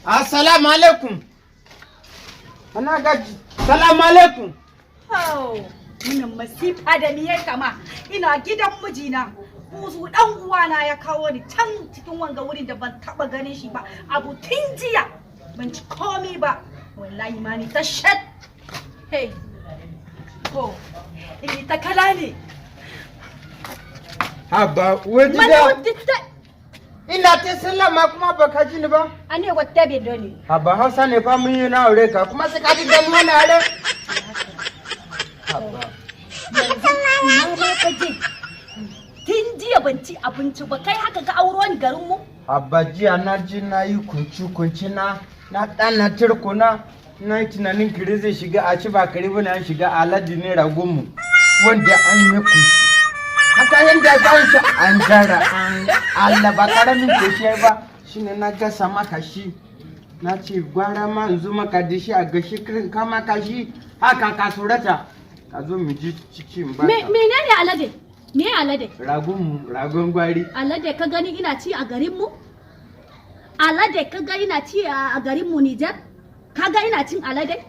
Assalamu alaikum. Ana gaji. Assalamu alaikum. Wannan masifa da ni ya kama. Ina gidan mijina. Kuzu dan uwana ya kawo ni can cikin wanga wurin da ban taba ganin shi ba. Abu tun jiya ban ci komai ba. Wallahi ma ni ta shat. Hey. Ko. Ini ta kala ne. Haba, wadi da. Ina ta sallama kuma baka ji ni ba? Ane wata be dole. Haba Hausa ne fa mun yi na aure ka kuma sai ka ji da mu na aure. Haba. Na ma ka ji. Tun jiya ban ci abinci ba kai haka ka auro ni garin mu? Haba jiya na ji na yi kunci na ɗana turko na yi tunanin kiri zai shiga a ci ba kare bane an shiga aladi ne ragon mu wanda an yi kunshi. Haka yanda za shi an jara an Allah ba karamin koshi ba shine na gasa maka shi na ce gwara ma in zo maka da shi a gashi kirin kama ka shi haka ka surata ka zo mu ji cikin ba. Menene alade? Me alade? Ragon gwari. Alade ka gani ina ci a garin mu? Alade ka ga ina ci a garin mu Nijar? Ka ga ina cin alade?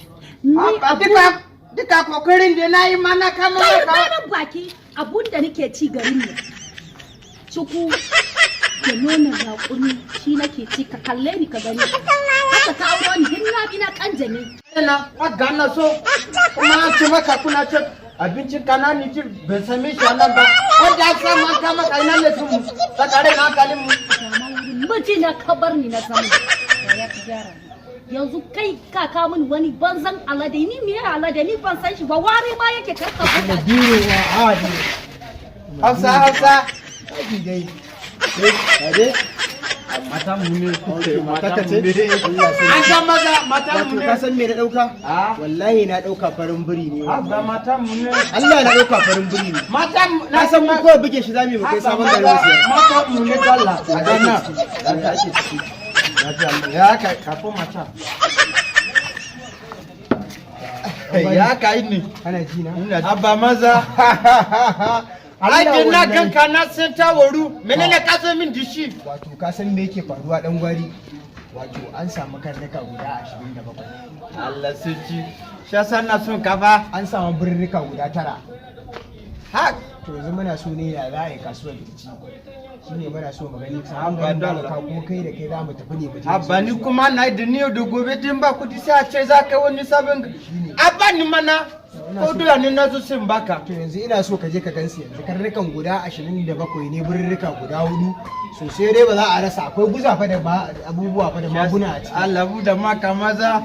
Duka kokarin da na yi mana kama ka baki abunda nake ci garin mu. Cuku da nonon raƙumi shi nake ci ka kalle ni ka gani. Haka ka auro ni ina kanjame. Ina ka na so kuma ci maka kuna ce abincin kanani ji ban same shi nan ba wanda ya sa man kama kainan da su sakare na kalin mu. Miji na kabar ni na samu. Ya ki gyara. Yanzu kai kaka min wani banzan alade ni me alade ni ban san shi ba ware ma yake karka da biro wa adi Hausa kaji dai mata mu ne mata ta ce an ga maza mata mu ne ka san me na dauka wallahi na dauka farin biri ne ba mata mu ne Allah na dauka farin biri ne mata na san mu ko buge shi zamu mu kai sabon garin mu siyar mata mu ne dalla a dana dan ta ake ciki ya kai kafin mata ya kai ni kana ji na abba maza Ai na ganka na san ta waru menene ka so min dishi wato ka san me yake faruwa dan gwari wato an samu karnuka guda 27 Allah sarki shi yasa na son ka fa an samu birrika guda 9 ha to yanzu muna so ne ya za a yi kasuwar rikici shine muna so mu gani Abba dole ka ko kai da kai za mu tafi ne mu je abba ni kuma na da niyo da gobe din ba kudi sai a ce za ka wani sabon abba ni mana ko dole ne na zo sin baka to yanzu ina so ka je ka gansu yanzu karnukan guda 27 ne birrika guda 4 so sai dai ba za a rasa akwai guza fa da abubuwa fa da maguna a ciki Allah bu da maka maza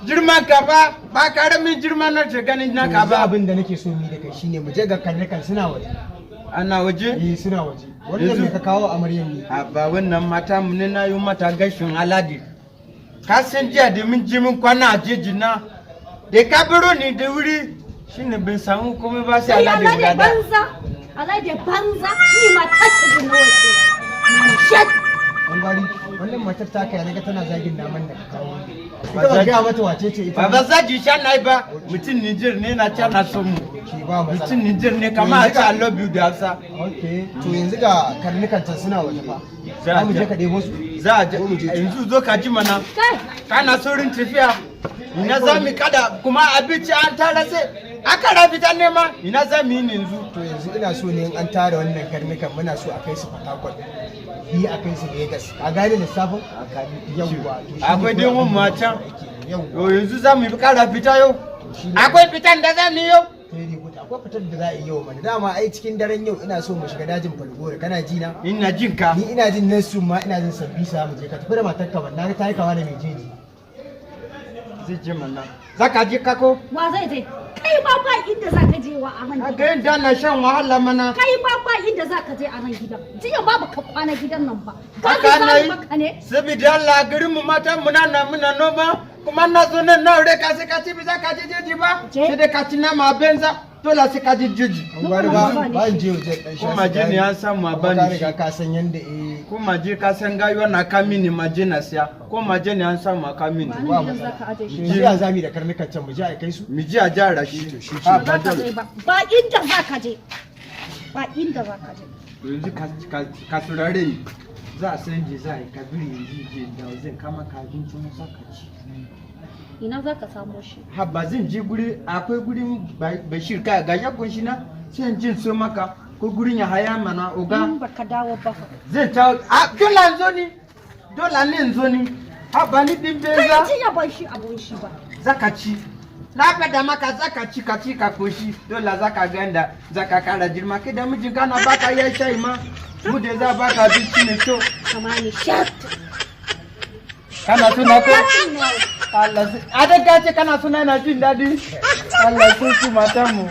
girman ka ba karamin girman na ce ganin na ka ba abin da nake so mi da kai shine mu je ga karnukan suna waje ana waje suna waje wannan ne ka kawo amaryan ne ba wannan mata mu ne na yi mata gashin alade ka san jiya da mun ji mun kwana a jeji na da ka biro ni da wuri shine bin samu komai ba sai alade guda da alade banza ni mata ce na waje shat an bari wannan matar ta kai naga tana zagin naman da ka kawo ita ba ga mata wace ce ita ba zagi sha nai ba mutum Niger ne na can na so mu mutum Niger ne kamar a ce I love you da Hausa okay to yanzu ga karnukan can suna waje fa za mu je ka debo su za a je yanzu zo ka ji mana kana saurin tafiya ina za mu kada kuma abinci an tara sai aka rafita nema ina za mu yi yanzu to yanzu ina so ne in an tara wannan karnukan muna so a kai su Fatakwal yi a kai su Lagos a gane lissafin yawwa akwai dai mun mata yau yanzu za mu yi kara fita yau akwai fitan da za mu yi yau akwai fitar da za a yi yau mana dama ai cikin daren yau ina so mu shiga dajin Falgore kana ji na ina jin ka ni ina jin nasu ma ina jin Sambisa mu je ka tafi da matarka ban na ta yi kawa da mai jeji zai je mana zaka je kako wa zai je kai ba inda zaka je wa a nan gidan ga inda na shan wahala mana kai ba inda zaka je a nan gidan jiya babu ka kwana gidan nan ba haka ne saboda Allah garin mu mata muna noma kuma na zo nan na aure ka sai ka ci bisa ka je jeji ba sai da ka ci nama benza dole sai ka je jeji ba in je waje dan shi kuma je ne an samu a bani riga ka san yanda kuma je ka san gayuwa na kamini maje na siya kuma je ne an samu a kamini ba mu zaka aje shi shi ya zami da karnukan can mu je a kai su mu je a jara shi to shi ba inda zaka je ba inda zaka je yanzu ka surare ni za a san je za a yi kabiri yanzu je da zan kama ka abincin musa ka ci. Ina za ka samo shi? Habba zan je guri akwai gurin Bashir ka ga yakun shi na sai in jin so maka ko gurin ya haya mana oga. In baka dawo ba fa. Zan ta a dole zo ni. Dole ne zo ni. Habba ni din beza. Kai ci ya ban shi abun shi ba. Zaka ci. Na fada maka zaka ci ka koshi dole zaka ganda zaka kara girma kai da mijin kana baka ya shayi ma mu da za baka abinci mai kyau. Kamani shat. Kana suna ko? Allah sai a daga ce kana suna na jin daɗi. Allah sai su matan mu.